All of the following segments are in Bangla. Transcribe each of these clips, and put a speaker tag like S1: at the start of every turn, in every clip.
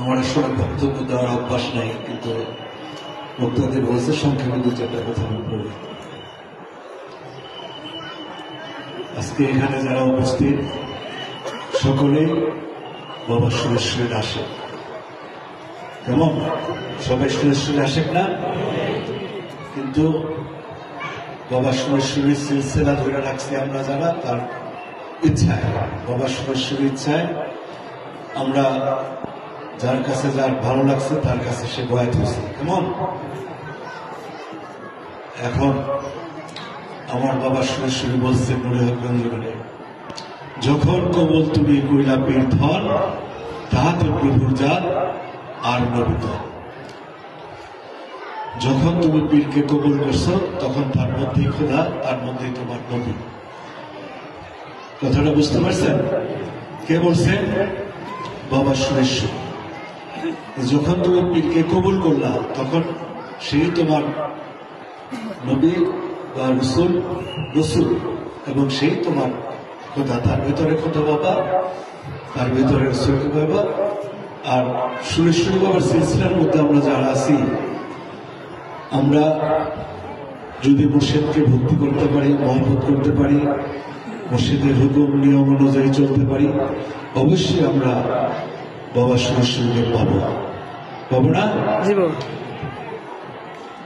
S1: আমার আসলে বক্তব্য দেওয়ার অভ্যাস নাই, কিন্তু বক্তাদের বলছে সংক্ষেপে দু চারটা কথা বলব। আজকে এখানে যারা উপস্থিত সকলেই বাবা সুরেশ্বরের আশেক। কেমন সবাই সুরেশ্বরের আশেক না? কিন্তু বাবা সুরেশ্বরের সিলসিলা ধরে রাখছি আমরা যারা, তার ইচ্ছায়, বাবা সুরেশ্বরের ইচ্ছায় আমরা যার কাছে যার ভালো লাগছে তার কাছে সে বয়াত হয়েছে। কেমন এখন আমার বাবা সুরেশ্বরী বলছে নুরুহকগঞ্জে, যখন কবল তুমি কইলা পীর ধন, তাহাতে প্রভুর জাত আর নবিত। যখন তুমি পীরকে কবুল করছো তখন তার মধ্যেই খোদা, তার মধ্যেই তোমার নবী। কথাটা বুঝতে পারছেন? কে বলছেন? বাবা সুরেশ্বর। যখন তুমি পীরকে কবুল করলা তখন সেই তোমার নবী বা রসুল এবং সেই তোমার খোদা। তার ভিতরে খোদা বাবা, তার ভিতরে রসুলকে বাবা। আর সুরেশ্বরী বাবার সিলসিলার মধ্যে আমরা যারা আছি, আমরা যদি মুর্শিদকে ভক্তি করতে পারি, মহব্বত করতে পারি, মুর্শিদের হুকুম নিয়ম অনুযায়ী চলতে পারি, অবশ্যই আমরা বাবা সুরেশ্বরীকে পাবো না?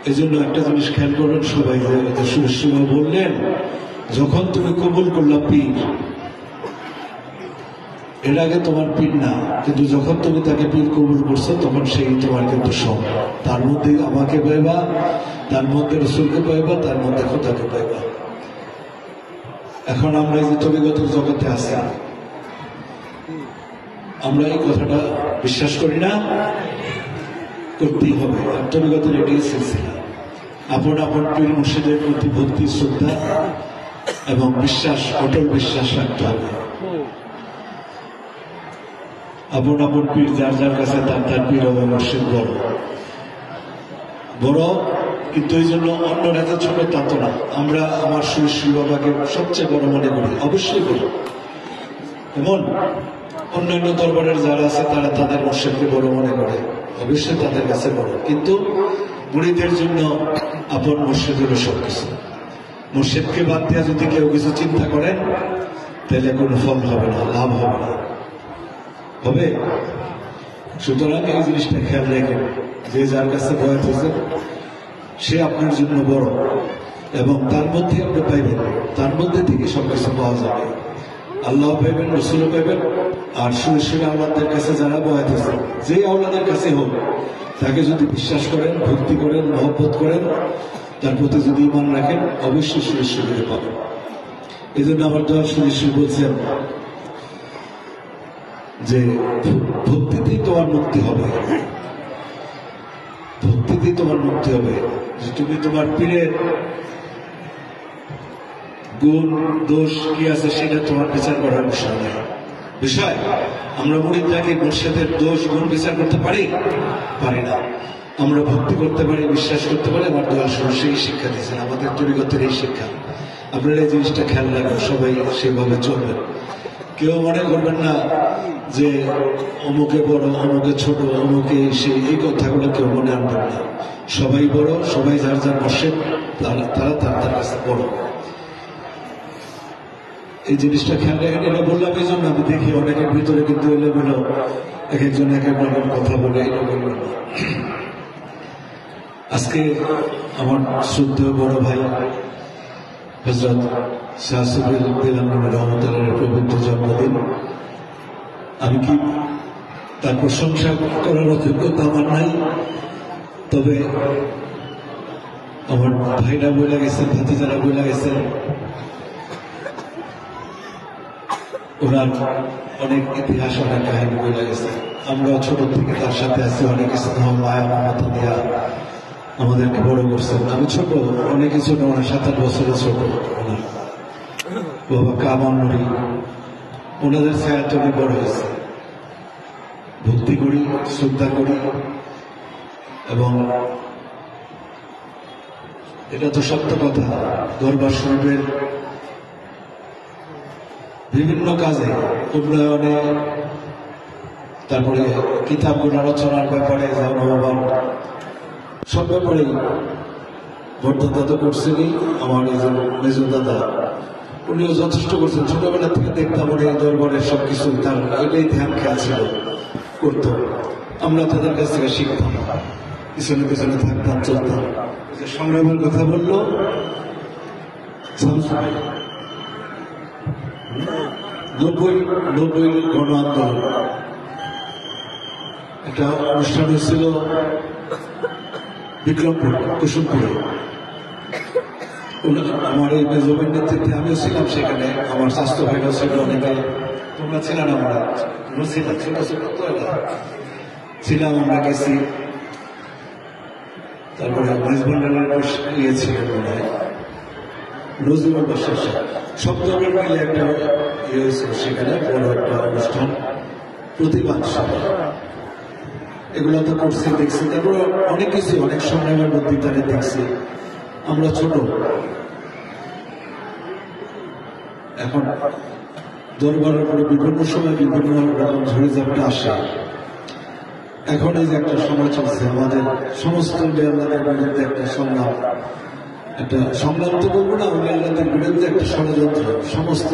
S1: এই জন্য একটা জিনিস খেয়াল করবেন সবাই, যে সুরেশ্বরী বললেন যখন তুমি কবুল করলা পীর, এর আগে তোমার পীর না, কিন্তু যখন তুমি তাকে পীর কবুল করছো তখন সেই তোমার কিন্তু সব। তার মধ্যে আমাকে পাইবা, তার মধ্যে রসুলকে পাইবা, তার মধ্যে খোদাকে পাইবা। এখন আমরা এই যে তবিগতের জগতে আছি, আমরা এই কথাটা বিশ্বাস করি না? করতেই হবে। তবিগতের এটাই সিলসিলা। আপন আপন পীর মুর্শিদের প্রতি ভক্তি, শ্রদ্ধা এবং বিশ্বাস, অটল বিশ্বাস রাখতে হবে। আপন আপন পীর যার যার কাছে তার পীর এবং মুর্শিদ বড়, কিন্তু এই জন্য অন্য নেতা ছোট তা তো না। আমরা আমার সুরেশ্বরী বাবাকে সবচেয়ে বড় মনে করি, অবশ্যই বড়। এমন অন্যান্য দরবারের যারা আছে তারা তাদের মুর্শিদকে বড় মনে করে, অবশ্যই তাদের কাছে বড়। কিন্তু মুরিদের জন্য আপন মুর্শিদ হলো সবকিছু। মুর্শিদকে বাদ দিয়া যদি কেউ কিছু চিন্তা করেন তাহলে কোনো ফল হবে না, লাভ হবে না। হবে? সুতরাং এই জিনিসটা খেয়াল রেখে, যে যার কাছে বয়াত হয়েছে সে আপনার জন্য বড়, এবং তার মধ্যে আপনি পাইবেন, তার মধ্যে থেকে সবকিছু পাওয়া যাবে। আল্লাহ পাইবেন, রসুলও পাইবেন। আর সুরেশ্বরী আওলাদের কাছে যারা বয়াত হয়েছে, যে আওলাদের কাছে হোক, তাকে যদি বিশ্বাস করেন, ভক্তি করেন, মহব্বত করেন, তার প্রতি যদি ইমান রাখেন, অবশ্যই সুরেশ্বরীকে পাবেন। এই জন্য আমার দয়াল সুরেশ্বরী বলছেন যে ভক্তিতেই তোমার মুক্তি হবে, ভক্তিতেই তোমার মুক্তি হবে। যে তুমি তোমার পীরের গুণ দোষ কি আছে সেটা তোমার বিচার করার বিষয় নয়। বিষয় আমরা মুরিদরাকে মুর্শিদের দোষ গুণ বিচার করতে পারি না। আমরা ভক্তি করতে পারি, বিশ্বাস করতে পারি। আমার দয়াল সেই শিক্ষা দিয়েছেন, আমাদের তরিকতের এই শিক্ষা। আপনারা এই জিনিসটা খেয়াল রাখবেন, সবাই সেভাবে চলবেন। কেউ মনে করবেন না যে অমুকে বড়, অমুকে ছোট, অমুকে সেই, এই কথাগুলো কেউ মনে আনবেন না। সবাই বড়, সবাই যার যার মুর্শিদ, তারা তার কাছে বড়। এই জিনিসটা খেয়াল রাখেন। এটা বললাম এই জন্য, আমি দেখি অনেকের ভিতরে কিন্তু এলোমেলো, এক একজন এক এক রকম কথা বলে, এটা বলবেন না। আজকে আমার শ্রদ্ধেয় বড় ভাই হযরত শাহ সুফি বেলাল নূর রহমতুল্লাহের পবিত্র জন্মদিন। আমি কি তার প্রশংসা করার অযোগ্যতা আমার নাই, তবে আমার ভাইরা বলে গেছেন, ভাতিজারা বলে গেছেন, ওনার অনেক ইতিহাস, অনেক কাহিনী বলে গেছে। আমরা ছোট থেকে তার সাথে আছি, অনেক স্নেহ মায়া মমতা দিয়া আমাদেরকে বড় করছেন। আমি ছোট, অনেকে ছোট, ওনার 7-8 বছরের ছোট। ওনার বাবা কামাল নুরি, ওনাদের ছায়াতে উনি বড় হয়েছে। ভক্তি করি, শ্রদ্ধা করি, এবং এটা তো সত্য কথা। দরবার শরীফের বিভিন্ন কাজে, উন্নয়নে, তারপরে কিতাবগুলো রচনার ব্যাপারে আবার সব ব্যাপারেই বর্ধন তো করছেনই। আমার এই যে মেজু দাদা উনিও যথেষ্ট করছেন। ছোটবেলা থেকে দেখতাম উনি দরবারের সবকিছু তার এটাই ধ্যান খেয়াল ছিল, করতো। আমরা তাদের কাছ থেকে শিখতাম, পিছনে পিছনে থাকতাম, চলতাম। যে সংগ্রামের কথা বললো, 90 গণ আন্দোলন একটা অনুষ্ঠান হয়েছিল বিক্রমপুর, কুসুমপুরে। আমার এই মেজবের নেতৃত্বে আমিও ছিলাম সেখানে, আমার স্বাস্থ্য ভাইরাও ছিল, অনেকে তোমরা ছিলাম, আমরা ছিলাম, আমরা গেছি। তারপরে মেজবান্ডারের ছিল মনে হয় নজরুল বাসার সব ধরনের মিলে একটা ইয়ে হয়েছিল সেখানে, বড় একটা অনুষ্ঠান, প্রতিবাদ সভা। এগুলো তো করছি, দেখছি। তারপরে অনেক কিছু, অনেক সংগ্রামের মধ্যে তারা দেখছি। আমরা ছোট, এখন দরবারের পরে বিভিন্ন সময় বিভিন্ন রকম ঝড়ে ঝাপটা আসে। এখন এই যে একটা সময় চলছে, আমাদের সমস্ত আল্লাহদের বিরুদ্ধে একটা সংগ্রাম, একটা সংগ্রাম তো বলবো না, আল্লাহদের বিরুদ্ধে একটা ষড়যন্ত্র সমস্ত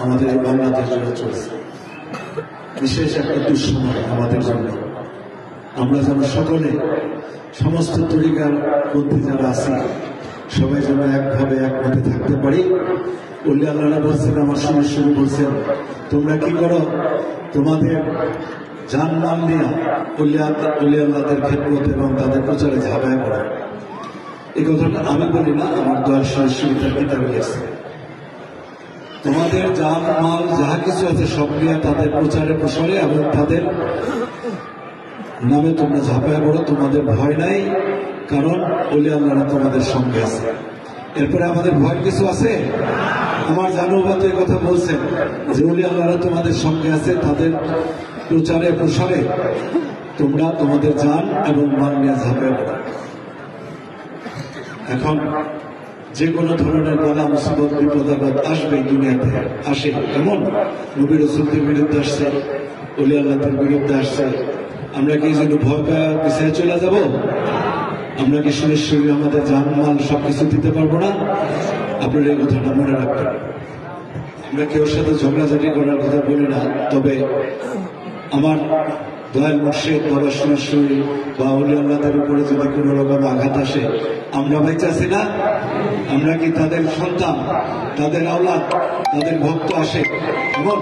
S1: আমাদের বাংলাদেশ জুড়ে চলছে। বিশেষ একটা দুঃসময় আমাদের জন্য। আমরা যেন সকলে, সমস্ত তরিকার মধ্যে যারা আছি, সবাই যেন একভাবে একমতে থাকতে পারি। উল্লি আল্লাহ বলছেন, আমার শুরু বলছেন, তোমরা কি করো, তোমাদের জান নাম নিয়ে উল্লি আল্লাহদের খেদমত এবং তাদের প্রচারে ঝাঁপায় পড়ো। এই কথাটা আমি বলি না, আমার দয়াল শুরু তার কিতাবে আছে। তোমাদের জান মাল যাহা কিছু আছে সব নিয়ে তাদের প্রচারে প্রসারে এবং তাদের নামে তোমরা ঝাঁপায় পড়ো, তোমাদের ভয় নাই, কারণ ওলি আল্লাহরা তোমাদের সঙ্গে আছে। এরপরে আমাদের ভয় কিছু আছে? আমার জানুবাদ এই কথা বলছেন যে ওলি আল্লাহরা তোমাদের সঙ্গে আছে, তাদের প্রচারে প্রসারে তোমরা তোমাদের জান এবং মাল নিয়ে ঝাঁপায় পড়ো। এখন যে কোনো ধরনের বালা মুসিবত বিপদাবাদ আসবে, দুনিয়াতে আসে, এমন নবী রাসূলদের বিরুদ্ধে আসছে, ওলি আল্লাহদের বিরুদ্ধে আসছে। আমরা কি যেন ভয় পায় পিছিয়ে চলে যাব? আমরা কি সুরেশ্বরী আমাদের জানমাল সবকিছু দিতে পারবো না? আপনারা এই কথাটা মনে রাখবেন। আমরা কেউ সাথে ঝগড়াঝাটি করার কথা বলি না, তবে আমার দয়াল মুর্শিদ বাবা সুরেশ্বরী বা ওলি আল্লাহদের উপরে যদি কোনো রকম আঘাত আসে, আমরা বেঁচে আছি না? আমরা কি তাদের সন্তান, তাদের আওলাদ, তাদের ভক্ত আসে? এমন